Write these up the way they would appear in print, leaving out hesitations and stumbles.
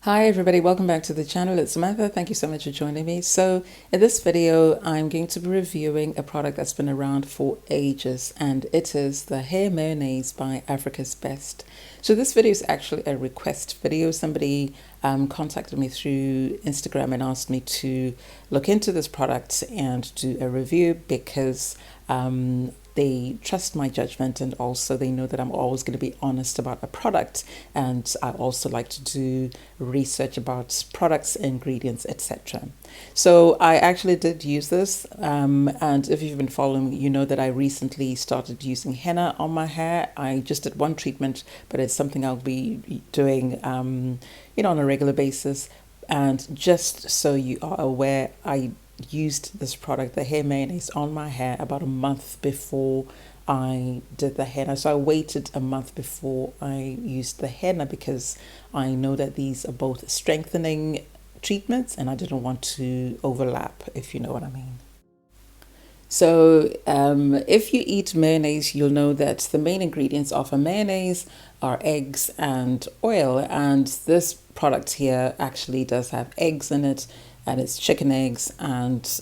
Hi everybody, welcome back to the channel. It's Samantha. Thank you so much for joining me. So in this video, I'm going to be reviewing a product that's been around for ages, and it is the Hair Mayonnaise by Africa's Best. So this video is actually a request video. Somebody contacted me through Instagram and asked me to look into this product and do a review because they trust my judgment, and also they know that I'm always going to be honest about a product, and I also like to do research about products, ingredients, etc. So I actually did use this, and if you've been following me, you know that I recently started using henna on my hair. I just did one treatment, but it's something I'll be doing on a regular basis. And just so you are aware, I used this product, the Hair Mayonnaise, on my hair about a month before I did the henna. So I waited a month before I used the henna because I know that these are both strengthening treatments and I didn't want to overlap, if you know what I mean. So if you eat mayonnaise, you'll know that the main ingredients of a mayonnaise are eggs and oil, and this product here actually does have eggs in it, and it's chicken eggs and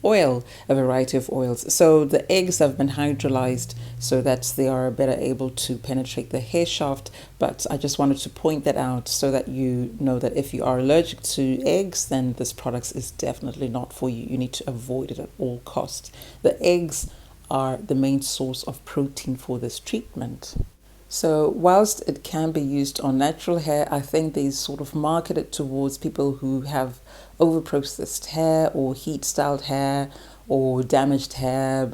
oil, a variety of oils. So the eggs have been hydrolyzed so that they are better able to penetrate the hair shaft. But I just wanted to point that out so that you know that if you are allergic to eggs, then this product is definitely not for you. You need to avoid it at all costs. The eggs are the main source of protein for this treatment. So whilst it can be used on natural hair, I think they sort of market it towards people who have over-processed hair or heat-styled hair or damaged hair,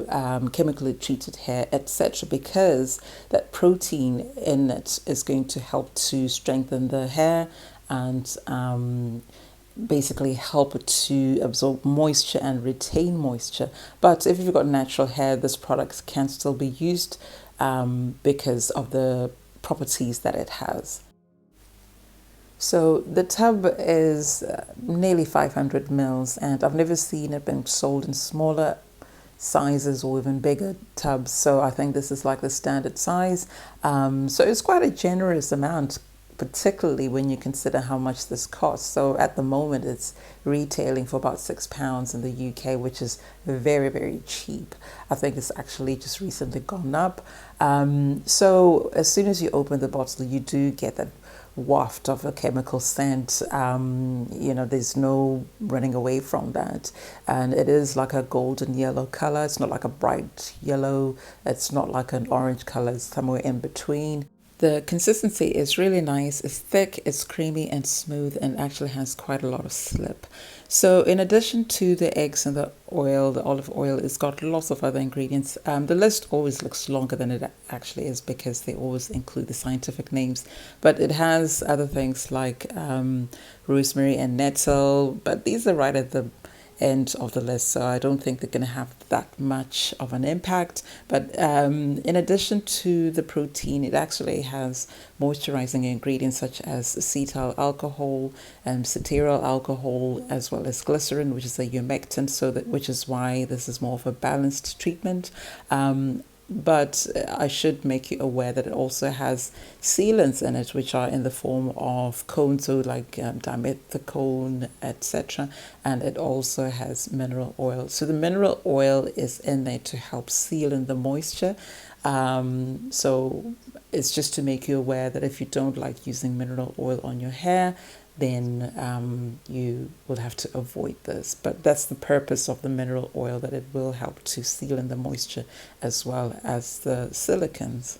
chemically treated hair, etc., because that protein in it is going to help to strengthen the hair and basically help it to absorb moisture and retain moisture. But if you've got natural hair, this product can still be used because of the properties that it has. So the tub is nearly 500 mils, and I've never seen it been sold in smaller sizes or even bigger tubs. So I think this is like the standard size. So it's quite a generous amount, particularly when you consider how much this costs. So at the moment it's retailing for about £6 in the UK, which is very, very cheap. I think it's actually just recently gone up. So as soon as you open the bottle, you do get that waft of a chemical scent. There's no running away from that, and it is like a golden yellow color. It's not like a bright yellow, it's not like an orange color, it's somewhere in between. The consistency is really nice. It's thick, it's creamy and smooth, and actually has quite a lot of slip. So in addition to the eggs and the oil, the olive oil, it's got lots of other ingredients. The list always looks longer than it actually is because they always include the scientific names. But it has other things like rosemary and nettle, but these are right at the end of the list, so I don't think they're going to have that much of an impact. But in addition to the protein, it actually has moisturizing ingredients such as acetyl alcohol and cetearyl alcohol, as well as glycerin, which is a humectant, which is why this is more of a balanced treatment. But I should make you aware that it also has sealants in it, which are in the form of cones, so like dimethicone, etc. And it also has mineral oil. So the mineral oil is in there to help seal in the moisture. So it's just to make you aware that if you don't like using mineral oil on your hair, then you will have to avoid this. But that's the purpose of the mineral oil, that it will help to seal in the moisture as well as the silicons.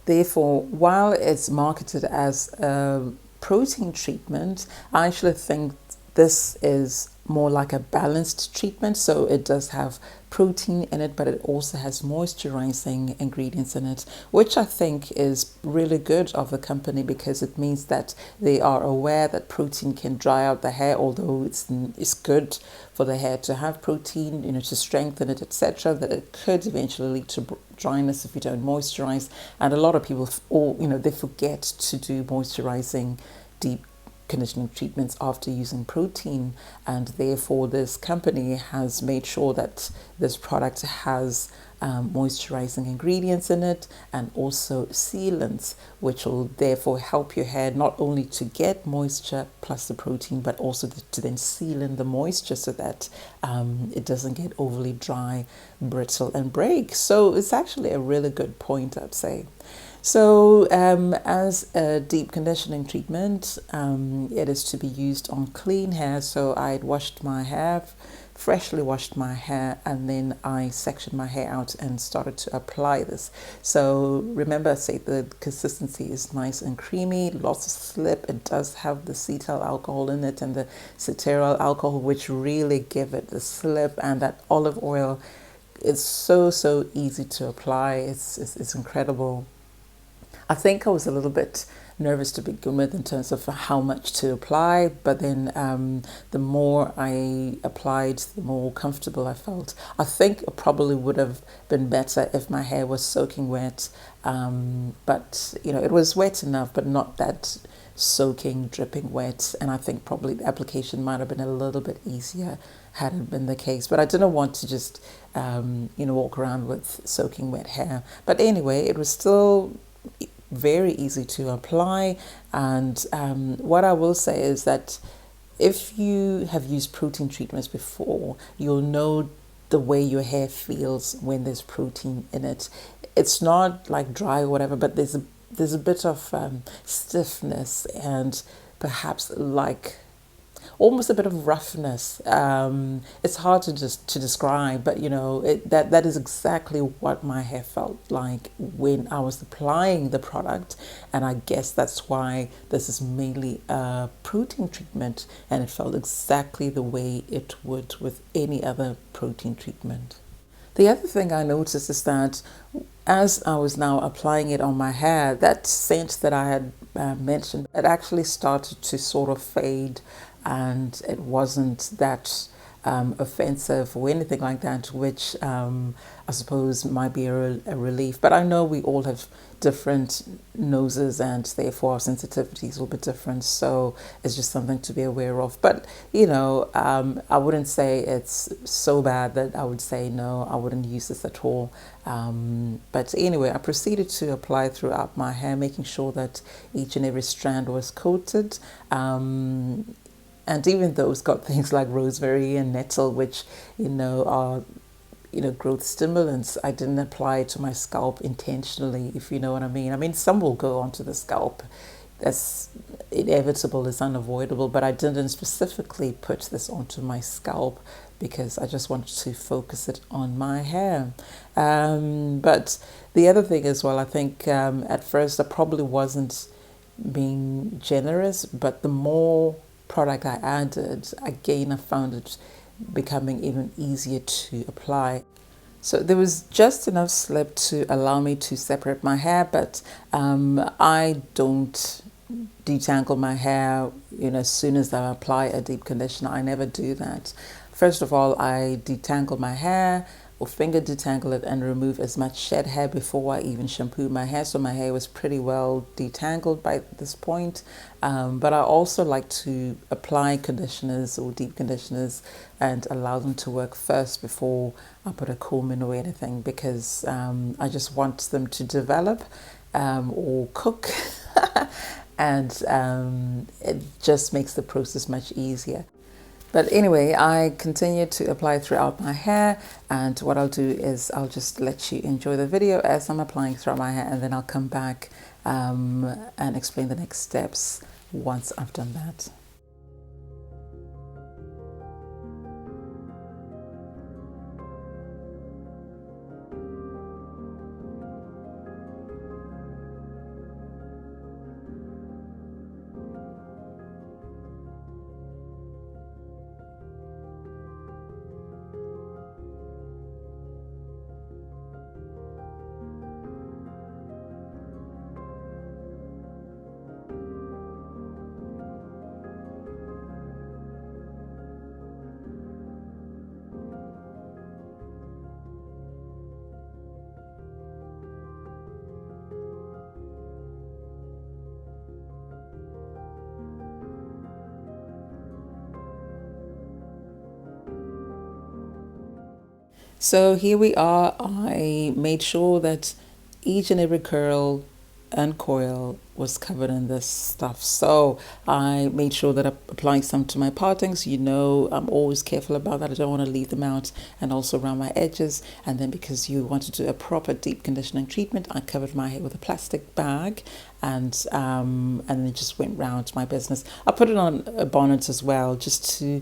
Therefore, while it's marketed as a protein treatment, I actually think this is more like a balanced treatment. So it does have protein in it, but it also has moisturizing ingredients in it, which I think is really good of the company, because it means that they are aware that protein can dry out the hair, although it's good for the hair to have protein, to strengthen it, etc., that it could eventually lead to dryness if you don't moisturize. And a lot of people, they forget to do moisturizing deep conditioning treatments after using protein, and therefore this company has made sure that this product has moisturizing ingredients in it and also sealants, which will therefore help your hair not only to get moisture plus the protein, but also to then seal in the moisture so that it doesn't get overly dry, brittle, and break. So it's actually a really good point, I'd say. So as a deep conditioning treatment, it is to be used on clean hair. So I'd washed my hair, freshly washed my hair, and then I sectioned my hair out and started to apply this. So remember, I say the consistency is nice and creamy, lots of slip. It does have the cetyl alcohol in it and the cetearyl alcohol, which really give it the slip, and that olive oil. It's so easy to apply. It's incredible. I think I was a little bit nervous to begin with in terms of how much to apply, but then the more I applied, the more comfortable I felt. I think it probably would have been better if my hair was soaking wet, but it was wet enough, but not that soaking, dripping wet, and I think probably the application might have been a little bit easier had it been the case. But I didn't want to just walk around with soaking wet hair. But anyway, it was still very easy to apply, and what I will say is that if you have used protein treatments before, you'll know the way your hair feels when there's protein in it. It's not like dry or whatever, but there's a bit of stiffness and perhaps like almost a bit of roughness. It's hard to describe, but that is exactly what my hair felt like when I was applying the product, and I guess that's why this is mainly a protein treatment, and it felt exactly the way it would with any other protein treatment. The other thing I noticed is that as I was now applying it on my hair, that scent that I had mentioned, it actually started to sort of fade, and it wasn't that offensive or anything like that, which I suppose might be a relief. But I know we all have different noses, and therefore our sensitivities will be different. So it's just something to be aware of. But I wouldn't say it's so bad that I would say no, I wouldn't use this at all. But anyway, I proceeded to apply throughout my hair, making sure that each and every strand was coated. And even those got things like rosemary and nettle, which are growth stimulants. I didn't apply it to my scalp intentionally, if you know what I mean. I mean, some will go onto the scalp. That's inevitable, it's unavoidable, but I didn't specifically put this onto my scalp because I just wanted to focus it on my hair. But the other thing as well, I think at first I probably wasn't being generous, but the more product I added, again, I found it becoming even easier to apply. So there was just enough slip to allow me to separate my hair, but I don't detangle my hair, as soon as I apply a deep conditioner. I never do that. First of all, I detangle my hair or finger detangle it and remove as much shed hair before I even shampoo my hair. So my hair was pretty well detangled by this point. But I also like to apply conditioners or deep conditioners and allow them to work first before I put a comb in or anything, because I just want them to develop or cook and it just makes the process much easier. But anyway, I continue to apply throughout my hair, and what I'll do is I'll just let you enjoy the video as I'm applying throughout my hair, and then I'll come back and explain the next steps once I've done that. So here we are. I made sure that each and every curl and coil was covered in this stuff. So I made sure that I applied some to my partings. You know, I'm always careful about that. I don't want to leave them out, and also around my edges. And then because you want to do a proper deep conditioning treatment, I covered my hair with a plastic bag, and then just went round my business. I put it on a bonnet as well, just to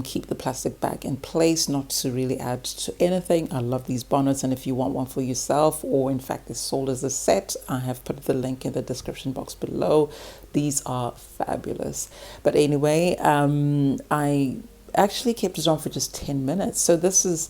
keep the plastic bag in place, not to really add to anything. I love these bonnets, and if you want one for yourself, or in fact it's sold as a set, I have put the link in the description box below. These are fabulous. But anyway, I actually kept it on for just 10 minutes, so this is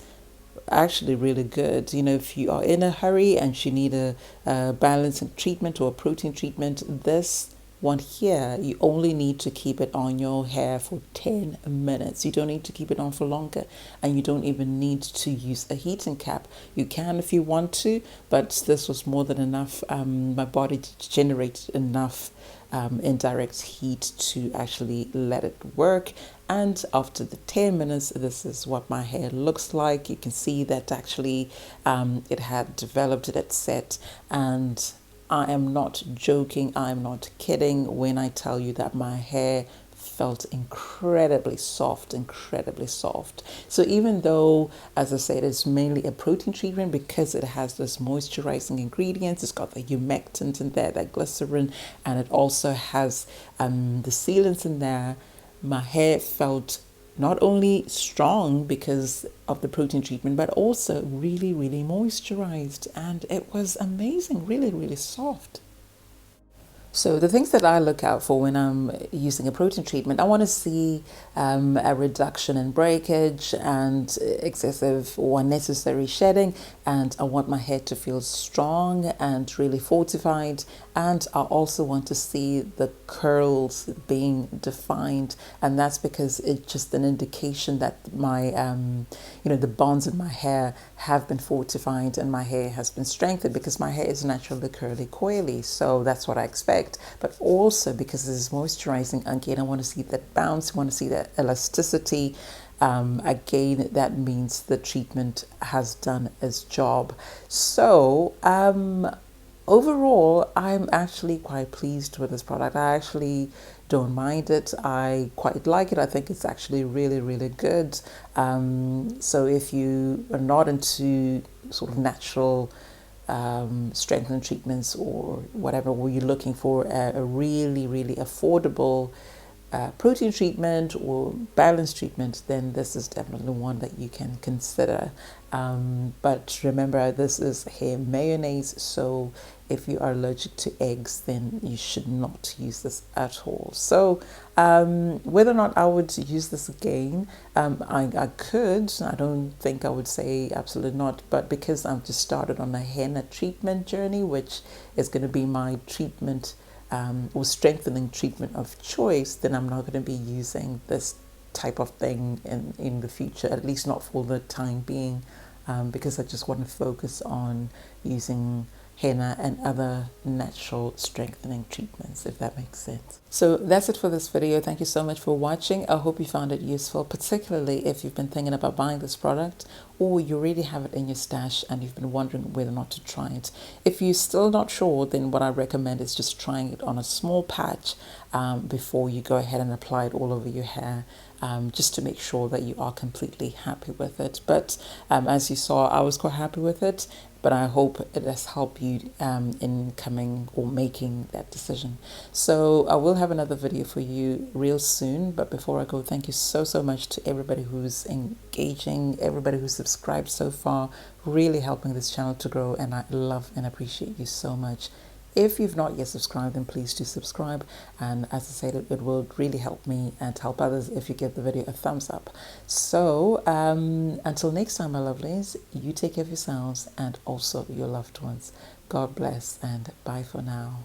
actually really good. You know, if you are in a hurry and you need a balancing treatment or a protein treatment, this one here, you only need to keep it on your hair for 10 minutes. You don't need to keep it on for longer, and you don't even need to use a heating cap. You can if you want to, but this was more than enough. My body generated enough indirect heat to actually let it work. And after the 10 minutes, this is what my hair looks like. You can see that actually it had developed, it had set, and I am not joking, I'm not kidding when I tell you that my hair felt incredibly soft, incredibly soft. So even though, as I said, it's mainly a protein treatment, because it has this moisturizing ingredients, it's got the humectant in there, that glycerin, and it also has the sealants in there, my hair felt not only strong because of the protein treatment, but also really, really moisturized. And it was amazing, really, really soft. So the things that I look out for when I'm using a protein treatment, I want to see a reduction in breakage and excessive or unnecessary shedding, and I want my hair to feel strong and really fortified, and I also want to see the curls being defined, and that's because it's just an indication that my the bonds in my hair have been fortified and my hair has been strengthened, because my hair is naturally curly coily, so that's what I expect. But also because this is moisturizing, again, I want to see that bounce, I want to see that elasticity. Again, that means the treatment has done its job. So overall, I'm actually quite pleased with this product. I actually don't mind it. I quite like it. I think it's actually really, really good. So if you are not into sort of natural strengthening treatments or whatever, were you looking for a really, really affordable protein treatment or balanced treatment, then this is definitely one that you can consider. But remember, this is hair mayonnaise, so if you are allergic to eggs, then you should not use this at all. So whether or not I would use this again, I could. I don't think I would say absolutely not, but because I've just started on a henna treatment journey, which is going to be my treatment or strengthening treatment of choice, then I'm not going to be using this type of thing in the future, at least not for the time being, because I just want to focus on using henna and other natural strengthening treatments, if that makes sense. So that's it for this video. Thank you so much for watching. I hope you found it useful, particularly if you've been thinking about buying this product, or you already have it in your stash and you've been wondering whether or not to try it. If you're still not sure, then what I recommend is just trying it on a small patch before you go ahead and apply it all over your hair, just to make sure that you are completely happy with it. But as you saw, I was quite happy with it, but I hope it has helped you in coming or making that decision. So I will have another video for you real soon, but before I go, thank you so much to everybody who's engaging, everybody who's subscribed so far, really helping this channel to grow, and I love and appreciate you so much. If you've not yet subscribed, then please do subscribe, and as I said, it will really help me and help others if you give the video a thumbs up. So until next time, my lovelies, you take care of yourselves and also your loved ones. God bless, and bye for now.